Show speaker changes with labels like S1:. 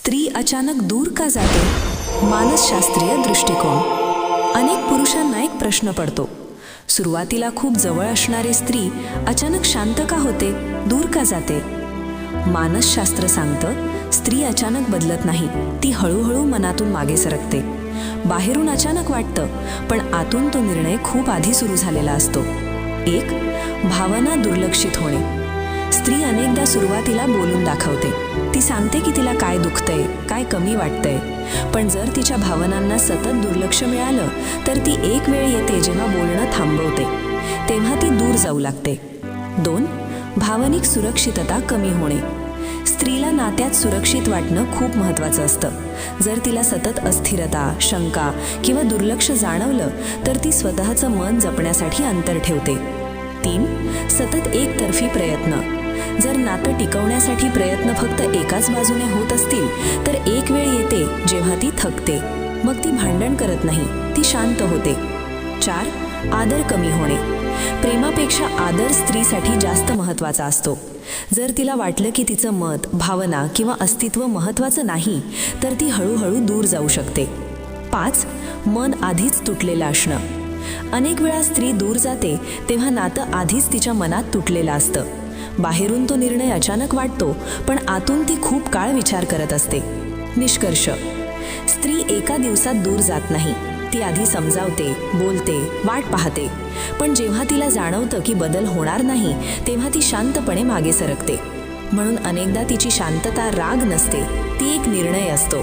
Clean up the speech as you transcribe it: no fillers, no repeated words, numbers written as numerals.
S1: स्त्री अचानक दूर का जाते? मानसशास्त्रीय दृष्टिकोन. अनेक पुरुषांना एक प्रश्न पडतो. सुरुवातीला खूप जवळ असणारी स्त्री अचानक शांत का होते, दूर का जाते? मानसशास्त्र सांगतं, स्त्री अचानक बदलत नाही, ती हळूहळू मनातून मागे सरकते. बाहेरून अचानक वाटतं, पण आतून तो निर्णय खूप आधी सुरू झालेला असतो. 1. भावना दुर्लक्षित होणे. स्त्री अनेकदा सुरुवातीला बोलून दाखवते. ती सांगते की तिला काय दुखतंय, काय कमी वाटतंय. पण जर तिच्या भावनांना सतत दुर्लक्ष मिळालं तर ती एक वेळ येते जेव्हा बोलणं थांबवते. तेव्हा ती दूर जाऊ लागते. 2. भावनिक सुरक्षितता कमी होणे. स्त्रीला नात्यात सुरक्षित वाटणं खूप महत्त्वाचं असतं. जर तिला सतत अस्थिरता, शंका किंवा दुर्लक्ष जाणवलं तर ती स्वतःचं मन जपण्यासाठी अंतर ठेवते. 3. सतत एकतर्फी प्रयत्न. जर नातं टिकवण्यासाठी प्रयत्न फक्त एकाच बाजूने होत असतील तर एक वेळ येते जेव्हा ती थकते. मग ती भांडण करत नाही, ती शांत होते. 4. आदर कमी होणे. प्रेमापेक्षा आदर स्त्रीसाठी जास्त महत्त्वाचा असतो. जर तिला वाटलं की तिचं मत, भावना किंवा अस्तित्व महत्त्वाचं नाही तर ती हळूहळू दूर जाऊ शकते. 5. मन आधीच तुटलेलं असणं. अनेक वेळा स्त्री दूर जाते तेव्हा नातं आधीच तिच्या मनात तुटलेलं असतं. बाहेरून तो निर्णय अचानक वाटतो, पण आतून ती खूप काळ विचार करत असते. निष्कर्ष: स्त्री एका दिवसात दूर जात नाही. ती आधी समजावते, बोलते, वाट पाहते. पण जेव्हा तिला जाणवतं की बदल होणार नाही तेव्हा ती शांतपणे मागे सरकते. म्हणून अनेकदा तिची शांतता राग नसते, ती एक निर्णय असतो.